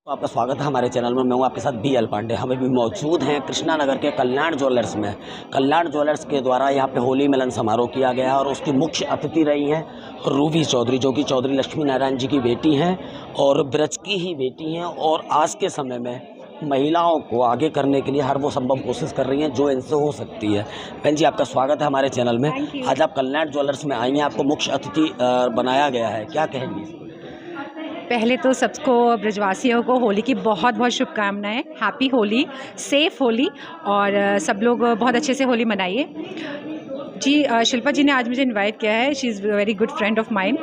आपका स्वागत है हमारे चैनल में। मैं हूं आपके साथ BL पांडे। हम अभी मौजूद हैं कृष्णा नगर के कल्याण ज्वेलर्स में। कल्याण ज्वेलर्स के द्वारा यहां पे होली मिलन समारोह किया गया है और उसकी मुख्य अतिथि रही हैं रूबी चौधरी, जो कि चौधरी लक्ष्मी नारायण जी की बेटी हैं और ब्रज की ही बेटी हैं। और आज के समय में महिलाओं को आगे करने के लिए हर वो संभव कोशिश कर रही हैं जो इनसे हो सकती है। बहन जी, आपका स्वागत है हमारे चैनल में। आज आप कल्याण ज्वेलर्स में आई हैं, आपको मुख्य अतिथि बनाया गया है, क्या कहेंगी? पहले तो सबको ब्रजवासियों को होली की बहुत बहुत शुभकामनाएं। हैप्पी होली, सेफ होली और सब लोग बहुत अच्छे से होली मनाइए। जी, शिल्पा जी ने आज मुझे इनवाइट किया है। She is very good friend of mine.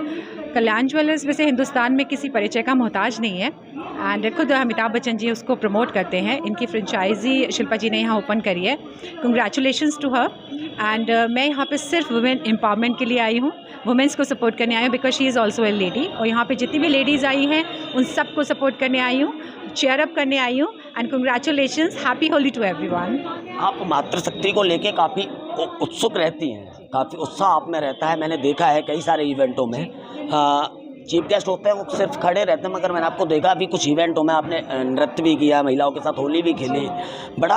Kalyan jewellers वैसे हिंदुस्तान में किसी परिचय का मोहताज नहीं है एंड खुद अमिताभ बच्चन जी उसको प्रमोट करते हैं। इनकी फ्रेंचाइजी शिल्पा जी ने यहाँ ओपन करी है। Congratulations to her. एंड मैं यहाँ पे सिर्फ वुमेन एम्पावरमेंट के लिए आई हूँ, वुमेंस को सपोर्ट करने आई हूँ because she is also a lady. और यहाँ पे जितनी भी लेडीज़ आई हैं उन सबको सपोर्ट करने आई हूँ, चेयर अप करने आई हूँ। And congratulations, happy Holi to everyone. आप मातृशक्ति को लेके काफ़ी उत्सुक रहती हैं, काफ़ी उत्साह आप में रहता है। मैंने देखा है कई सारे इवेंटों में चीफ गेस्ट होते हैं, वो सिर्फ खड़े रहते हैं, मगर मैंने आपको देखा अभी कुछ इवेंटों में आपने नृत्य भी किया, महिलाओं के साथ होली भी खेली, बड़ा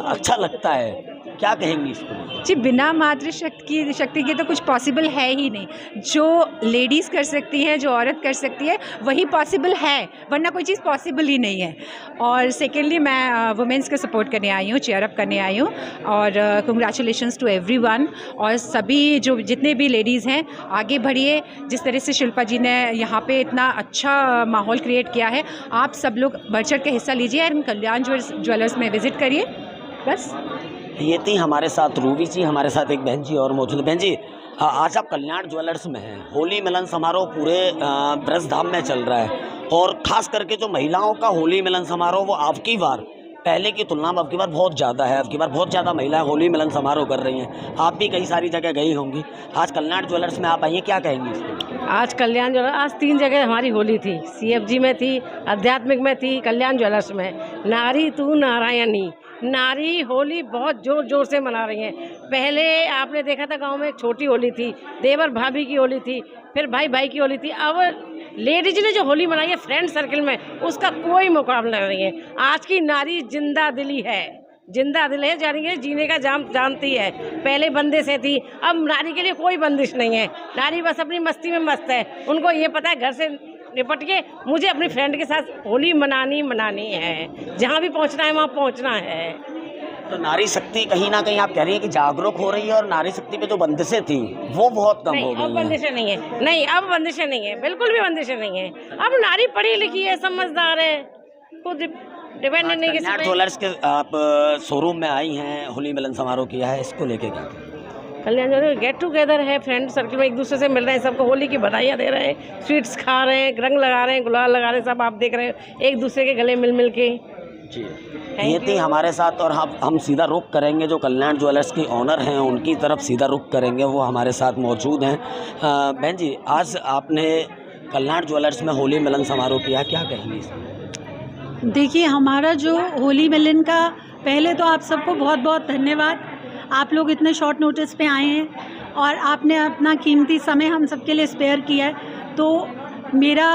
अच्छा लगता है। क्या कहेंगी इसको? जी, बिना मातृशक्ति के तो कुछ पॉसिबल है ही नहीं। जो लेडीज़ कर सकती हैं, जो औरत कर सकती है, वही पॉसिबल है, वरना कोई चीज़ पॉसिबल ही नहीं है। और सेकेंडली मैं वुमेंस को सपोर्ट करने आई हूँ, चेयर अप करने आई हूँ। और कंग्रेचुलेशंस टू एवरीवन। और सभी जो जितने भी लेडीज़ हैं आगे बढ़िए। जिस तरह से शिल्पा जी ने यहाँ पे इतना अच्छा माहौल क्रिएट किया है, आप सब लोग बढ़ चढ़ के हिस्सा लीजिए और कल्याण ज्वेलर्स में विज़िट करिए। बस ये थी हमारे साथ रूबी जी, हमारे साथ एक बहन जी और मौजूद। बहन जी, आज आप कल्याण ज्वेलर्स में हैं। होली मिलन समारोह पूरे ब्रज धाम में चल रहा है और ख़ास करके जो महिलाओं का होली मिलन समारोह वो आपकी बार पहले की तुलना में आपकी बार बहुत ज़्यादा है। आपकी बार बहुत ज़्यादा महिलाएं होली मिलन समारोह कर रही हैं। आप भी कई सारी जगह गई होंगी, आज कल्याण ज्वेलर्स में आप आई हैं, क्या कहेंगी इसको? आज कल्याण ज्वेलर्स, आज 3 जगह हमारी होली थी। CFG में थी, आध्यात्मिक में थी, कल्याण ज्वेलर्स में। नारी तू नारायणी, नारी होली बहुत ज़ोर ज़ोर से मना रही हैं। पहले आपने देखा था गांव में एक छोटी होली थी, देवर भाभी की होली थी, फिर भाई भाई की होली थी। अब लेडीज ने जो होली मनाई है फ्रेंड सर्कल में, उसका कोई मुकाबला नहीं है। आज की नारी जिंदा दिली है, जिंदा दिल है, जानेंगे जीने का जाम जानती है। पहले बंदिशें थी, अब नारी के लिए कोई बंदिश नहीं है। नारी बस अपनी मस्ती में मस्त है। उनको ये पता है घर से निपट के मुझे अपनी फ्रेंड के साथ होली मनानी है। जहाँ भी पहुँचना है वहाँ पहुँचना है। तो नारी शक्ति कहीं ना कहीं आप कह रही हैं कि जागरूक हो रही है और नारी शक्ति पे जो बंदिशें थी वो बहुत कम हो गई हैं। अब बंदिशें नहीं है, नहीं अब बंदिशें नहीं है, बिल्कुल भी बंदिशें नहीं है। अब नारी पढ़ी लिखी है, समझदार है, खुद डिपेंडेंट नहीं। कल्याण ज्वेलर्स के आप शोरूम में आई हैं, होली मिलन समारोह किया है, इसको लेके क्या? कल्याण ज्वेलर्स गेट टुगेदर है, फ्रेंड सर्कल में एक दूसरे से मिल रहे हैं, सबको होली की बधाइयाँ दे रहे हैं, स्वीट्स खा रहे हैं, रंग लगा रहे हैं, गुलाल लगा रहे हैं, सब आप देख रहे हैं एक दूसरे के गले मिल के। जी, ये थी हमारे साथ। और हम सीधा रुख करेंगे, जो कल्याण ज्वेलर्स की ऑनर हैं उनकी तरफ सीधा रुख करेंगे, वो हमारे साथ मौजूद हैं। बहन जी, आज आपने कल्याण ज्वेलर्स में होली मिलन समारोह किया, क्या कहेंगी इसमें? देखिए, हमारा जो होली मिलन का, पहले तो आप सबको बहुत बहुत धन्यवाद। आप लोग इतने शॉर्ट नोटिस पे आए हैं और आपने अपना कीमती समय हम सबके लिए स्पेयर किया है। तो मेरा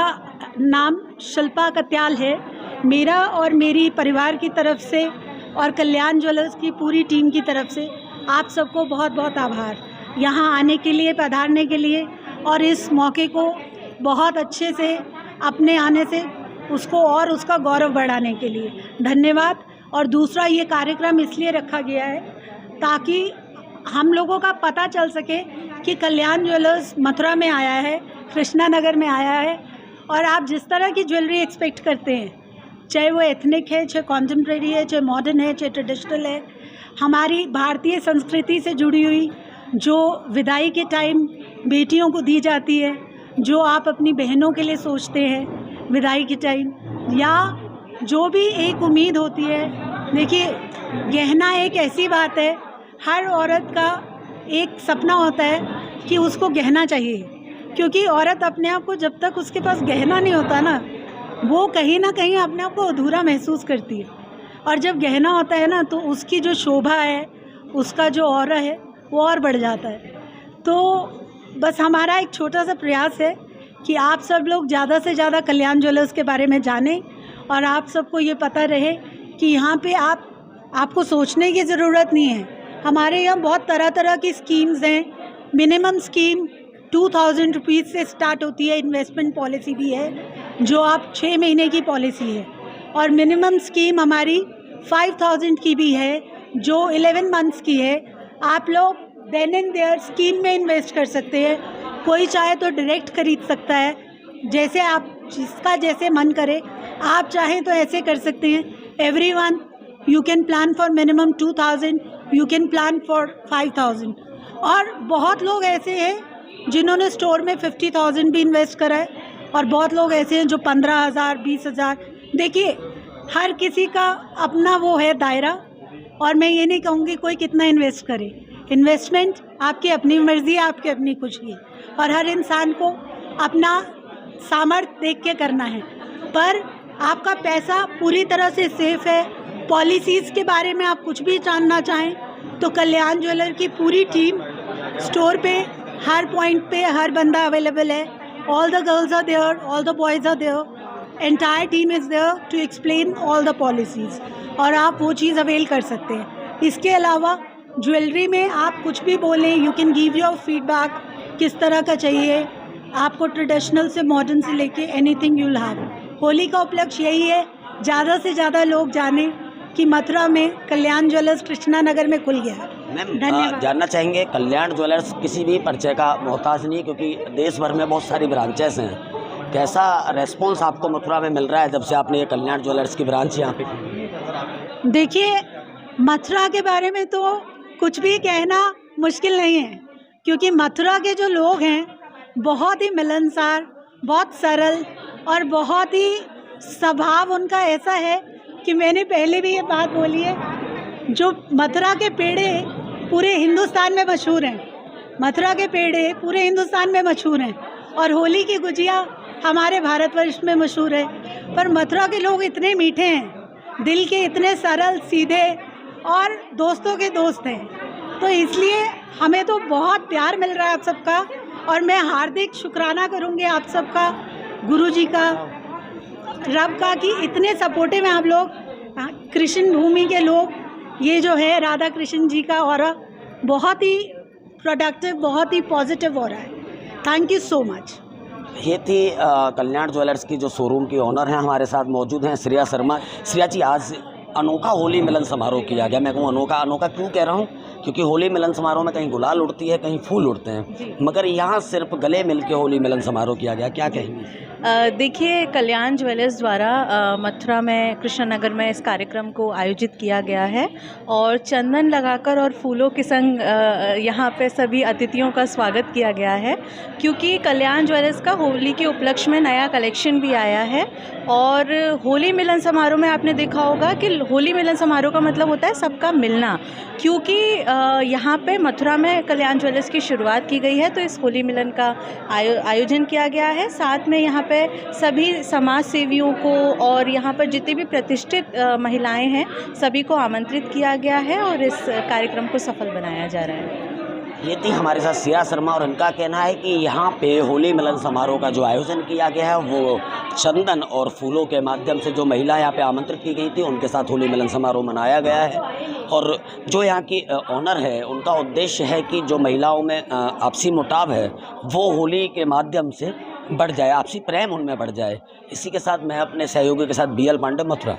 नाम शिल्पा कत्याल है। मेरा और मेरी परिवार की तरफ से और कल्याण ज्वेलर्स की पूरी टीम की तरफ से आप सबको बहुत बहुत आभार, यहाँ आने के लिए, पधारने के लिए और इस मौके को बहुत अच्छे से अपने आने से उसको और उसका गौरव बढ़ाने के लिए धन्यवाद। और दूसरा, ये कार्यक्रम इसलिए रखा गया है ताकि हम लोगों का पता चल सके कि कल्याण ज्वेलर्स मथुरा में आया है, कृष्णा नगर में आया है। और आप जिस तरह की ज्वेलरी एक्सपेक्ट करते हैं, चाहे वो एथनिक है, चाहे कॉन्टेम्प्रेरी है, चाहे मॉडर्न है, चाहे ट्रेडिशनल है, हमारी भारतीय संस्कृति से जुड़ी हुई जो विदाई के टाइम बेटियों को दी जाती है, जो आप अपनी बहनों के लिए सोचते हैं विदाई के टाइम, या जो भी एक उम्मीद होती है। देखिए, गहना एक ऐसी बात है, हर औरत का एक सपना होता है कि उसको गहना चाहिए, क्योंकि औरत अपने आप को, जब तक उसके पास गहना नहीं होता ना, वो कहीं ना कहीं अपने आप को अधूरा महसूस करती है। और जब गहना होता है ना, तो उसकी जो शोभा है, उसका जो ऑरा है, वो और बढ़ जाता है। तो बस हमारा एक छोटा सा प्रयास है कि आप सब लोग ज़्यादा से ज़्यादा कल्याण ज्वेलर्स के बारे में जानें और आप सबको ये पता रहे कि यहाँ पे आपको सोचने की ज़रूरत नहीं है। हमारे यहाँ बहुत तरह तरह की स्कीम्स हैं। मिनिमम स्कीम 2000 रुपीज़ से स्टार्ट होती है, इन्वेस्टमेंट पॉलिसी भी है जो आप 6 महीने की पॉलिसी है, और मिनिमम स्कीम हमारी 5000 की भी है जो 11 मंथ्स की है। आप लोग देन एंड देयर स्कीम में इन्वेस्ट कर सकते हैं। कोई चाहे तो डायरेक्ट खरीद सकता है, जैसे आप जिसका जैसे मन करे। आप चाहें तो ऐसे कर सकते हैं। Everyone you can plan for minimum 2000, you can plan for 5000। और बहुत लोग ऐसे हैं जिन्होंने स्टोर में 50,000 भी इन्वेस्ट करा है, और बहुत लोग ऐसे हैं जो 15,000 20,000। देखिए, हर किसी का अपना वो है दायरा, और मैं ये नहीं कहूँगी कोई कितना इन्वेस्ट करे। इन्वेस्टमेंट आपकी अपनी मर्ज़ी है, आपकी अपनी खुशी है, और हर इंसान को अपना सामर्थ्य देख के करना है। पर आपका पैसा पूरी तरह से सेफ़ है। पॉलिसीज़ के बारे में आप कुछ भी जानना चाहें तो कल्याण ज्वेलर की पूरी टीम स्टोर पे हर पॉइंट पे हर बंदा अवेलेबल है। All the girls are there, all the boys are there, entire team is there to explain all the policies, और आप वो चीज़ अवेल कर सकते हैं। इसके अलावा ज्वेलरी में आप कुछ भी बोलें, you can give your feedback, किस तरह का चाहिए आपको, ट्रेडिशनल से मॉडर्न से लेके anything you will have. Holi का उपलक्ष्य यही है, ज़्यादा से ज़्यादा लोग जाने कि मथुरा में कल्याण ज्वेलर्स कृष्णा नगर में खुल गया है। मैम, जानना चाहेंगे, कल्याण ज्वेलर्स किसी भी परिचय का मोहताज नहीं, क्योंकि देश भर में बहुत सारी ब्रांचेस हैं। कैसा रेस्पॉन्स आपको मथुरा में मिल रहा है जब से आपने ये कल्याण ज्वेलर्स की ब्रांच यहाँ पे? देखिए, मथुरा के बारे में तो कुछ भी कहना मुश्किल नहीं है, क्योंकि मथुरा के जो लोग हैं बहुत ही मिलनसार, बहुत सरल, और बहुत ही स्वभाव उनका ऐसा है कि मैंने पहले भी ये बात बोली है, जो मथुरा के पेड़े पूरे हिंदुस्तान में मशहूर हैं। मथुरा के पेड़े पूरे हिंदुस्तान में मशहूर हैं, और होली की गुजिया हमारे भारतवर्ष में मशहूर है। पर मथुरा के लोग इतने मीठे हैं, दिल के इतने सरल सीधे, और दोस्तों के दोस्त हैं, तो इसलिए हमें तो बहुत प्यार मिल रहा है आप सबका। और मैं हार्दिक शुक्राना करूँगी आप सबका, गुरुजी का, रब का, कि इतने सपोर्टिव हैं आप लोग। कृष्ण भूमि के लोग, ये जो है राधा कृष्ण जी का ऑरा बहुत ही प्रोडक्टिव, बहुत ही पॉजिटिव हो रहा है। Thank you so much. ये थी कल्याण ज्वेलर्स की जो शोरूम की ओनर हैं, हमारे साथ मौजूद हैं श्रेया शर्मा। श्रेया जी, आज अनोखा होली मिलन समारोह किया गया। मैं कहूँ अनोखा क्यों कह रहा हूँ, क्योंकि होली मिलन समारोह में कहीं गुलाल उड़ती है, कहीं फूल उड़ते हैं, मगर यहाँ सिर्फ गले मिल के होली मिलन समारोह किया गया। क्या कहेंगे? देखिए, कल्याण ज्वेलर्स द्वारा मथुरा में कृष्ण नगर में इस कार्यक्रम को आयोजित किया गया है, और चंदन लगाकर और फूलों के संग यहाँ पे सभी अतिथियों का स्वागत किया गया है, क्योंकि कल्याण ज्वेलर्स का होली के उपलक्ष्य में नया कलेक्शन भी आया है। और होली मिलन समारोह में आपने देखा होगा कि होली मिलन समारोह का मतलब होता है सबका मिलना, क्योंकि यहाँ पे मथुरा में कल्याण ज्वेलर्स की शुरुआत की गई है, तो इस होली मिलन का आयोजन किया गया है। साथ में यहाँ पे सभी समाज सेवियों को और यहाँ पर जितनी भी प्रतिष्ठित महिलाएं हैं सभी को आमंत्रित किया गया है, और इस कार्यक्रम को सफल बनाया जा रहा है। ये थी हमारे साथ श्रेया शर्मा, और इनका कहना है कि यहाँ पे होली मिलन समारोह का जो आयोजन किया गया है वो चंदन और फूलों के माध्यम से जो महिला यहाँ पे आमंत्रित की गई थी उनके साथ होली मिलन समारोह मनाया गया है। और जो यहाँ की ऑनर है, उनका उद्देश्य है कि जो महिलाओं में आपसी मुटाव है वो होली के माध्यम से बढ़ जाए, आपसी प्रेम उनमें बढ़ जाए। इसी के साथ मैं अपने सहयोगी के साथ BL पांडे, मथुरा।